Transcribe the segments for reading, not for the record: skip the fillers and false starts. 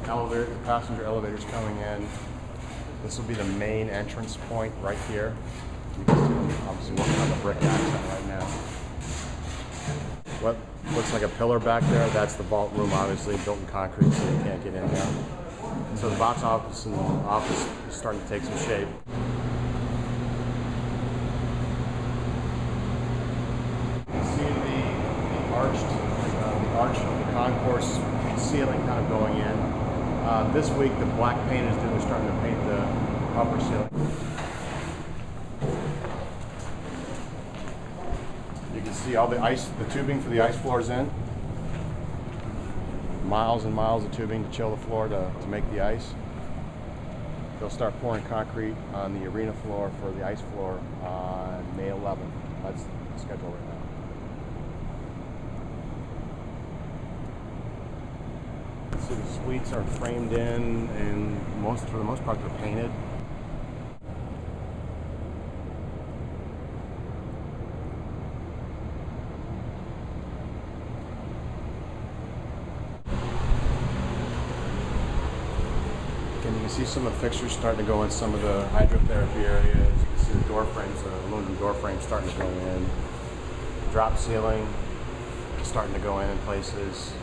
elevator, the passenger elevators coming in. This will be the main entrance point right here. You can see them obviously working on the brick accent right now. What looks like a pillar back there, that's the vault room, obviously built in concrete, so you can't get in there. So the box office and the office is starting to take some shape. You can see the arch of the concourse ceiling kind of going in. This week the black paint is they're starting to paint the upper ceiling. You can see all the ice, the tubing for the ice floors in. Miles and miles of tubing to chill the floor to make the ice. They'll start pouring concrete on the arena floor for the ice floor on May 11th. That's the schedule right now. So the suites are framed in, and for the most part they're painted. And you can see some of the fixtures starting to go in some of the hydrotherapy areas. You can see the door frames, the aluminum door frames starting to go in. Drop ceiling starting to go in places.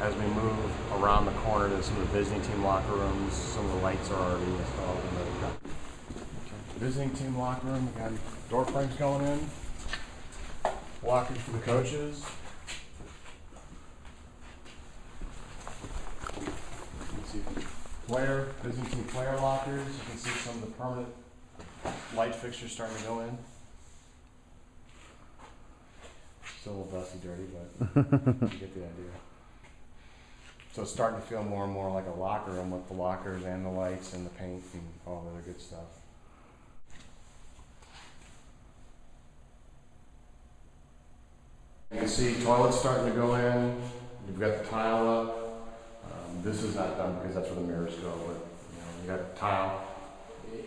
As we move around the corner to some of the visiting team locker rooms, some of the lights are already installed in there. Visiting team locker room, again, door frames going in. Lockers for the coaches. You can see visiting team player lockers. You can see some of the permanent light fixtures starting to go in. Still a little dusty, dirty, but you get the idea. So it's starting to feel more and more like a locker room with the lockers and the lights and the paint and all the other good stuff. You can see toilets starting to go in. You've got the tile up. This is not done because that's where the mirrors go, but you got tile.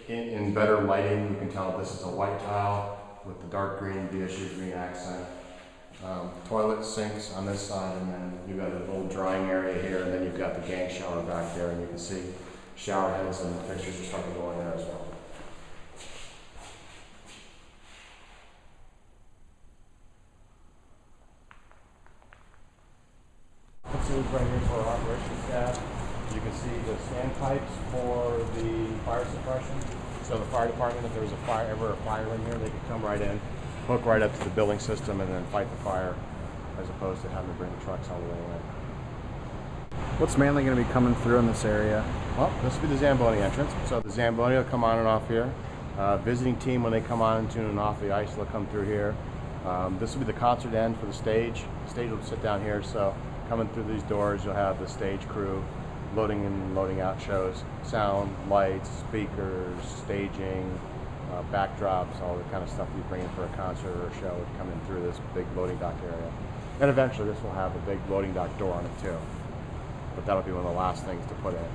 In better lighting, you can tell this is a white tile with the dark green BSU green accent. Toilet sinks on this side, and then you've got a little drying area here, and then you've got the gang shower back there, and you can see shower heads and fixtures are starting to go in there as well. Tubes right here for our operations staff. You can see the standpipes for the fire suppression. So the fire department, if there was ever a fire in here, they could come right in, hook right up to the building system, and then fight the fire, as opposed to having to bring the trucks all the way in. What's mainly going to be coming through in this area? Well, this will be the Zamboni entrance. So the Zamboni will come on and off here. Visiting team, when they come on into and off the ice, they'll come through here. This will be the concert end for the stage. The stage will sit down here, so coming through these doors, you'll have the stage crew loading in and loading out shows, sound, lights, speakers, staging, backdrops, all the kind of stuff you bring in for a concert or a show coming through this big loading dock area. And eventually this will have a big loading dock door on it too. But that'll be one of the last things to put in.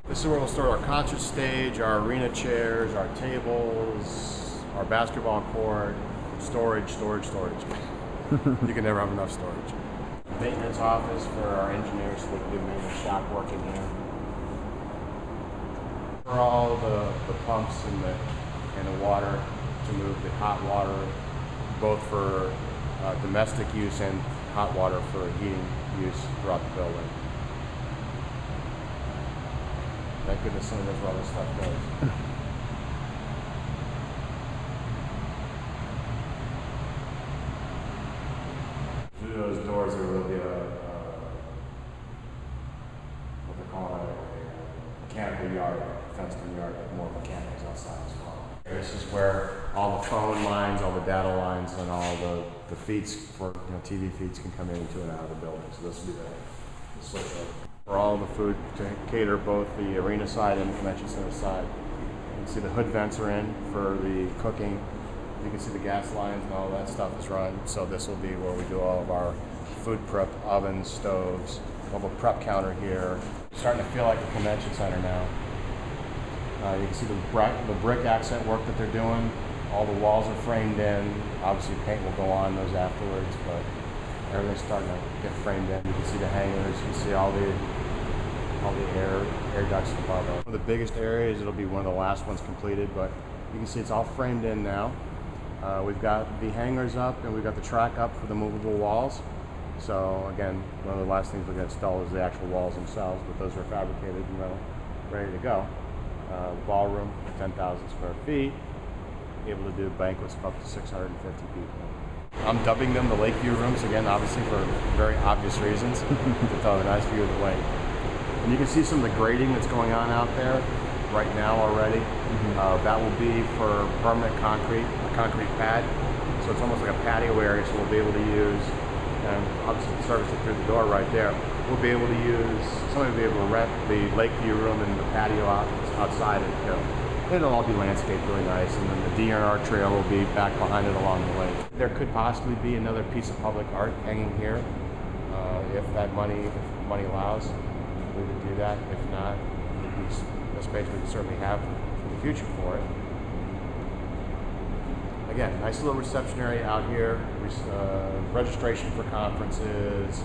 This is where we'll store our concert stage, our arena chairs, our tables, our basketball court, storage. You can never have enough storage. Maintenance office for our engineers so they can do maintenance shop work in here. For all the pumps and the water to move the hot water, both for domestic use and hot water for heating use throughout the building. Thank goodness some of this where all this stuff goes. Through those doors there will be what they're calling a mechanical yard, fenced-in yard, with more mechanicals outside as well. This is where all the phone lines, all the data lines, and all the feeds for TV feeds can come in and out of the building. So this will be the switch over. For all the food to cater both the arena side and the convention center side. You can see the hood vents are in for the cooking. You can see the gas lines and all that stuff is run. So this will be where we do all of our food prep, ovens, stoves. We'll have a prep counter here. It's starting to feel like a convention center now. You can see the brick accent work that they're doing. All the walls are framed in. Obviously paint will go on those afterwards, but everything's starting to get framed in. You can see the hangers, you can see all the all the air ducts above it. One of the biggest areas, it'll be one of the last ones completed, but you can see it's all framed in now. We've got the hangers up and we've got the track up for the movable walls. So again, one of the last things we're going to install is the actual walls themselves, but those are fabricated and ready to go. Ballroom, 10,000 square feet, able to do banquets of up to 650 people. I'm dubbing them the Lakeview rooms, again, obviously for very obvious reasons, to tell a nice view of the lake. And you can see some of the grading that's going on out there right now already. That will be for permanent concrete, a concrete pad. So it's almost like a patio area, so we'll be able to use, and obviously service it through the door right there. We'll be able to use, somebody will be able to rent the Lakeview room and the patio outside it too. It'll all be landscaped really nice, and then the DNR trail will be back behind it along the lake. There could possibly be another piece of public art hanging here, if money allows. We would do that. If not, it would be a space we could certainly have in the future for it. Again, nice little reception area out here. Registration for conferences,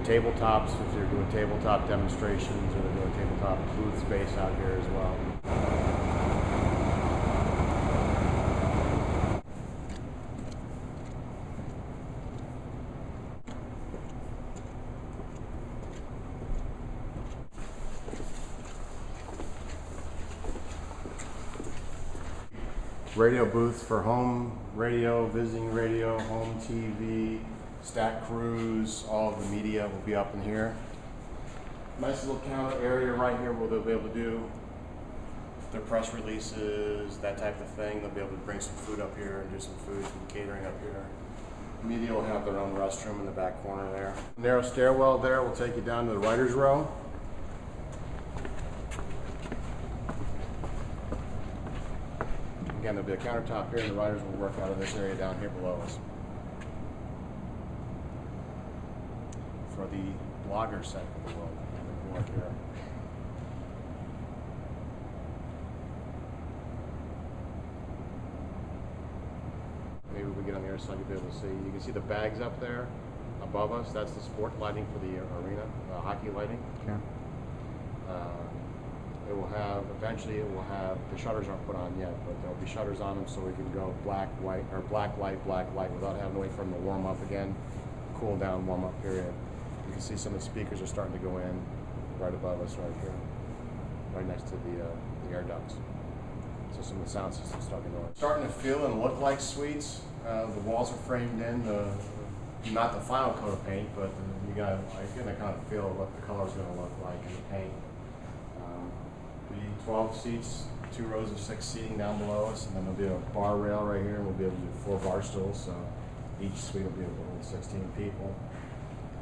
tabletops if they're doing tabletop demonstrations, or they're doing tabletop booth space out here as well. Radio booths for home radio, visiting radio, home TV, stack crews, all of the media will be up in here. Nice little counter area right here where they'll be able to do their press releases, that type of thing. They'll be able to bring some food up here and do some food, some catering up here. Media will have their own restroom in the back corner there. Narrow stairwell there will take you down to the writer's row. Again, there'll be a countertop here, and the writers will work out of this area down here below us. For the blogger segment of the world, we'll work here. Maybe we get on the other side, you'll be able to see. You can see the bags up there above us. That's the sport lighting for the arena, hockey lighting. Okay. It will have, eventually it will have, the shutters aren't put on yet, but there'll be shutters on them so we can go black, white, or black light, without having to wait for them to warm up again, cool down, warm up period. You can see some of the speakers are starting to go in right above us right here, right next to the air ducts. So some of the sound systems starting to go in. Starting to feel and look like suites. The walls are framed in, not the final coat of paint, but you got to kind of feel what the color's going to look like in the paint. 12 seats, 2 rows of 6 seating down below us, and then there'll be a bar rail right here, and we'll be able to do 4 bar stools, so each suite will be able to hold 16 people.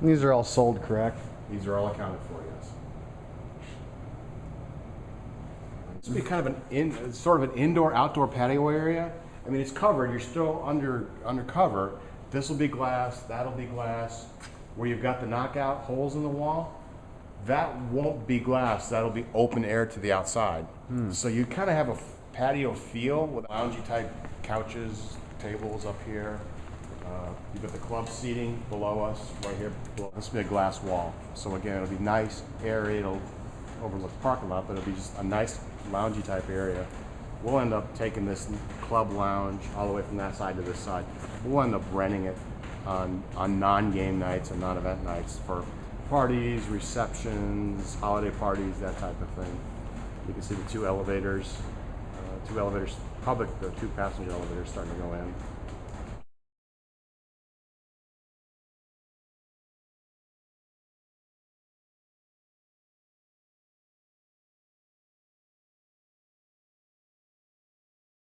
And these are all sold, correct? These are all accounted for, yes. This will be kind of sort of an indoor-outdoor patio area. I mean, it's covered. You're still under cover. This will be glass. That'll be glass. Where you've got the knockout holes in the wall, that won't be glass. That'll be open air to the outside. So you kind of have a patio feel with loungy type couches, tables up here. You've got the club seating below us, right here. This will be a glass wall. So again, it'll be nice, airy. It'll overlook the parking lot, but it'll be just a nice loungy type area. We'll end up taking this club lounge all the way from that side to this side. We'll end up renting it on non-game nights and non-event nights for parties, receptions, holiday parties, that type of thing. You can see the 2 elevators, public, the 2 passenger elevators starting to go in.